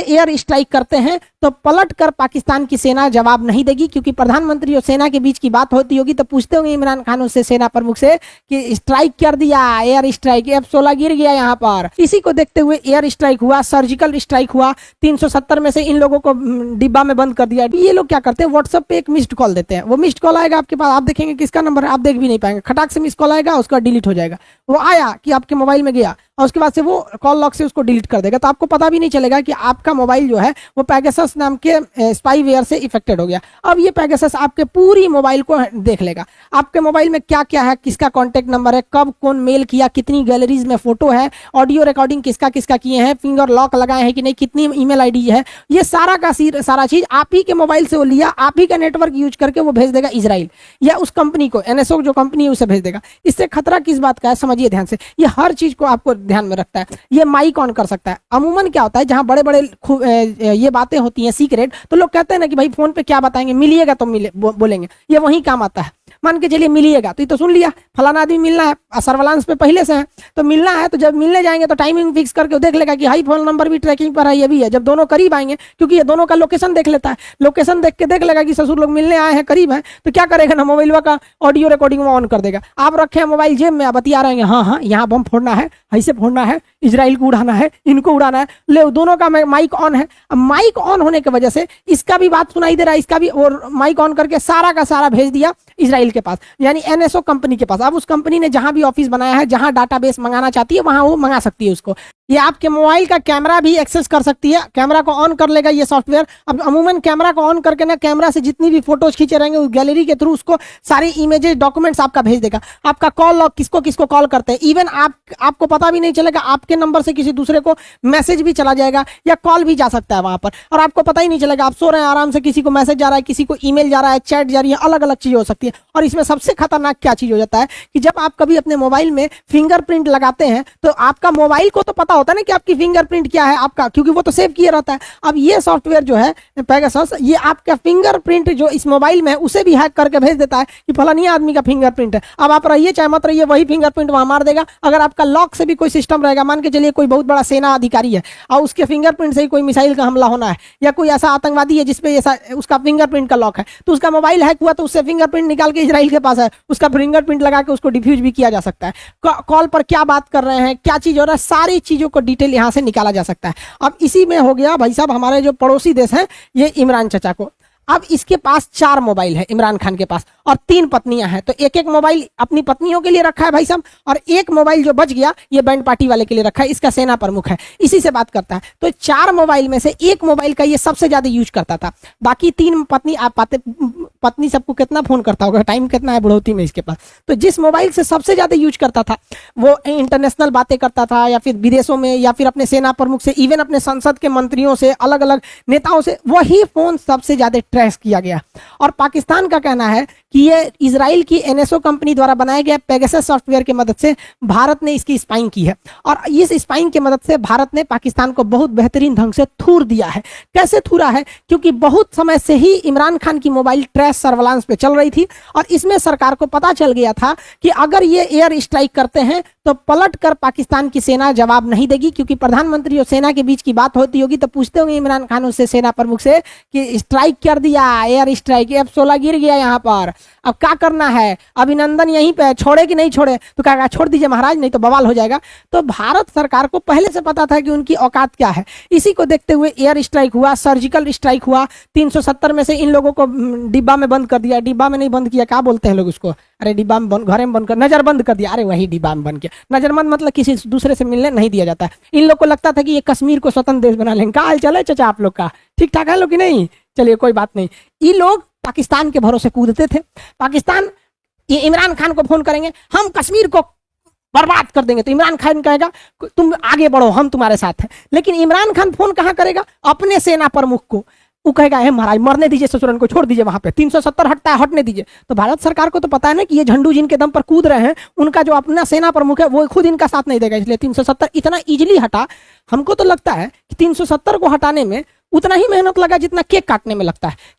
Air strike करते हैं तो पलट कर पाकिस्तान की सेना जवाब नहीं देगी, क्योंकि प्रधानमंत्री और सेना के बीच की बात होती होगी तो पूछते होंगे इमरान खान उससे, सेना प्रमुख से, कि स्ट्राइक कर दिया, एयर स्ट्राइक, F-16 गिर गया यहाँ पर। इसी को देखते हुए एयर स्ट्राइक हुआ, सर्जिकल स्ट्राइक हुआ। 370 में से इन लोगों को डिब्बा में बंद कर दिया। ये लोग क्या करते हैं, व्हाट्सएप पे एक मिस्ड कॉल देते हैं। वो मिस्ड कॉल आएगा आपके पास, आप देखेंगे किसका नंबर है, आप देख भी नहीं पाएंगे, खटाक से मिस्ड कॉल आएगा, उसका डिलीट हो जाएगा। वो आया कि आपके मोबाइल में गया और उसके बाद से वो कॉल लॉग से उसको डिलीट कर देगा, तो आपको पता भी नहीं चलेगा कि आपका मोबाइल जो है वो पेगासस नाम के स्पाईवेयर से इफेक्टेड हो गया। अब ये पेगासस आपके पूरी मोबाइल को देख लेगा, आपके मोबाइल में क्या क्या है, किसका कॉन्टैक्ट नंबर है, कब कौन मेल किया, कितनी गैलरीज में फोटो है, ऑडियो रिकॉर्डिंग किसका किसका किए हैं, फिंगर लॉक लगाए हैं कि नहीं, कितनी ईमेल आईडी है, ये सारा का सारा चीज आप ही के मोबाइल से वो लिया, आप ही का नेटवर्क यूज करके वो भेज देगा इजराइल या उस कंपनी को, NSO जो कंपनी है उसे भेज देगा। इससे खतरा किस बात का है समझिए ध्यान से, ये हर चीज को आपको ध्यान में रखता है। ये माइक ऑन कर सकता है। अमूमन क्या होता है, जहां बड़े बड़े ये बातें होती हैं सीक्रेट, तो लोग कहते हैं ना कि भाई फोन पे क्या बताएंगे, मिलिएगा तो बोलेंगे, ये वही काम आता है। मान के चलिए मिलिएगा तो ये तो सुन लिया, फलाना आदमी मिलना है, सर्विलांस पे पहले से है, तो मिलना है, तो जब मिलने जाएंगे तो टाइमिंग फिक्स करके देख लेगा कि हाई फोन नंबर भी ट्रैकिंग पर है, ये भी है। जब दोनों करीब आएंगे, क्योंकि ये दोनों का लोकेशन देख लेता है, लोकेशन देख के देख लेगा कि ससुर लोग मिलने आए हैं, करीब है, तो क्या करेगा ना, मोबाइल का ऑडियो रिकॉर्डिंग ऑन कर देगा। आप रखे हैं मोबाइल जेब में, बतिया रहे हैं, हाँ हाँ यहाँ बम फोड़ना है, ऐसे फोड़ना है, इजराइल को उड़ाना है, इनको उड़ाना है, ले दोनों का माइक ऑन है। अब माइक ऑन होने की वजह से इसका भी बात सुनाई दे रहा है, इसका भी, और माइक ऑन करके सारा का सारा भेज दिया इजराइल के पास, यानी NSO कंपनी के पास। अब उस कंपनी ने जहां भी ऑफिस बनाया है, जहां डाटाबेस मंगाना चाहती है, वहां वो मंगा सकती है उसको। ये आपके मोबाइल का कैमरा भी एक्सेस कर सकती है, कैमरा को ऑन कर लेगा ये सॉफ्टवेयर। अब अमूमन कैमरा को ऑन करके ना, कैमरा से जितनी भी फोटोज खींचे रहेंगे उस गैलरी के थ्रू उसको सारी इमेजेस, डॉक्यूमेंट्स आपका भेज देगा। आपका कॉल लॉग, किसको किसको कॉल करते हैं, इवन आपको पता भी नहीं चलेगा, आपके नंबर से किसी दूसरे को मैसेज भी चला जाएगा या कॉल भी जा सकता है वहां पर, और आपको पता ही नहीं चलेगा। आप सो रहे हैं आराम से, किसी को मैसेज जा रहा है, किसी को ईमेल जा रहा है, चैट जा रही है, अलग अलग चीज हो सकती है। और इसमें सबसे खतरनाक क्या चीज हो जाता है कि जब आप कभी अपने मोबाइल में फिंगरप्रिंट लगाते हैं, तो आपका मोबाइल को तो पता होता है ना कि आपकी फिंगरप्रिंट क्या है आपका, क्योंकि वो तो सेव किया रहता है। अब ये सॉफ्टवेयर जो है पेगासस, ये आपका फिंगरप्रिंट जो इस मोबाइल में है उसे भी हैक करके भेज देता है कि फलानी आदमी का फिंगरप्रिंट है। अब आप रहिए चाहे मत रहिए, वही फिंगरप्रिंट वहां मार देगा। अगर आपका लॉक से भी कोई सिस्टम रहेगा, मान के चलिए कोई बहुत बड़ा सेना अधिकारी है और उसके फिंगरप्रिंट से ही कोई मिसाइल का हमला होना है, या कोई ऐसा आतंकवादी है जिसपे ऐसा उसका फिंगरप्रिंट का लॉक है, तो उसका मोबाइल हैक हुआ तो उससे फिंगरप्रिंट निकाल के इजराइल के पास है, उसका फिंगरप्रिंट लगा के उसको डिफ्यूज भी किया जा सकता है। कॉल पर क्या बात कर रहे हैं, क्या चीज हो रहा है, सारी चीजों को डिटेल यहां से निकाला जा सकता है। अब इसी में हो गया भाई साहब, हमारे जो पड़ोसी देश हैं ये इमरान चचा को, अब इसके पास 4 मोबाइल है इमरान खान के पास, और 3 पत्नियां हैं, तो एक एक मोबाइल अपनी पत्नियों के लिए रखा है भाई साहब, और एक मोबाइल जो बच गया ये बैंड पार्टी वाले के लिए रखा है, इसका सेना प्रमुख है, इसी से बात करता है। तो 4 मोबाइल में से एक मोबाइल का ये सबसे ज्यादा यूज करता था, बाकी 3 पत्नी, आप पत्नी सबको कितना फोन करता होगा, टाइम कितना है बुढ़ौती में इसके पास, तो जिस मोबाइल से सबसे ज्यादा यूज करता था वो इंटरनेशनल बातें करता था, या फिर विदेशों में, या फिर अपने सेना प्रमुख से, इवन अपने संसद के मंत्रियों से, अलग अलग नेताओं से, वही फोन सबसे ज्यादा ट्रेस किया गया। और पाकिस्तान का कहना है कि ये इजराइल की NSO कंपनी द्वारा बनाया गया पेगासस सॉफ्टवेयर की मदद से भारत ने इसकी स्पाइंग की है, और इस स्पाइंग की मदद से भारत ने पाकिस्तान को बहुत बेहतरीन ढंग से थूर दिया है। कैसे थूरा है, क्योंकि बहुत समय से ही इमरान खान की मोबाइल ट्रेस सर्विलांस पे चल रही थी, और इसमें सरकार को पता चल गया था कि अगर ये एयर स्ट्राइक करते हैं तो पलट कर पाकिस्तान की सेना जवाब नहीं देगी, क्योंकि प्रधानमंत्री और सेना के बीच की बात होती होगी तो पूछते होंगे इमरान खान उससे, सेना प्रमुख से, कि स्ट्राइक कर दिया, एयर स्ट्राइक, F-16 गिर गया यहाँ पर, अब क्या करना है, अभिनंदन यहीं पे छोड़े कि नहीं छोड़े, तो कहा छोड़ दीजिए महाराज, नहीं तो बवाल हो जाएगा। तो भारत सरकार को पहले से पता था कि उनकी औकात क्या है। इसी को देखते हुए एयर स्ट्राइक हुआ, सर्जिकल स्ट्राइक हुआ। 370 में से इन लोगों को डिब्बा में बंद कर दिया, डिब्बा में नहीं बंद किया, क्या बोलते हैं लोग उसको, अरे डिब्बा में बंद, घरे में बंद कर, नजरबंद कर दिया, अरे वही डिब्बा में बंद किया। नजरबंद मतलब किसी दूसरे से मिलने नहीं दिया जाता है। इन लोग को लगता था कि ये कश्मीर को स्वतंत्र देश बना लेंगे। हाल चले चाचा आप लोग का, ठीक ठाक है लोग कि नहीं, चलिए कोई बात नहीं। ये लोग पाकिस्तान के भरोसे कूदते थे। पाकिस्तान ये इमरान खान को फोन करेंगे, हम कश्मीर को बर्बाद कर देंगे, तो इमरान खान कहेगा तुम आगे बढ़ो, हम तुम्हारे साथ हैं। लेकिन इमरान खान फोन कहां करेगा, अपने सेना प्रमुख को, वो कहेगा है महाराज मरने दीजिए, ससुरन को छोड़ दीजिए, वहां पे 370 हटता है, हटने दीजिए। तो भारत सरकार को तो पता है ना कि ये झंडू जिनके दम पर कूद रहे हैं, उनका जो अपना सेना प्रमुख है वो खुद इनका साथ नहीं देगा, इसलिए 370 इतना इजीली हटा। हमको तो लगता है कि 370 को हटाने में उतना ही मेहनत लगा जितना केक काटने में लगता है,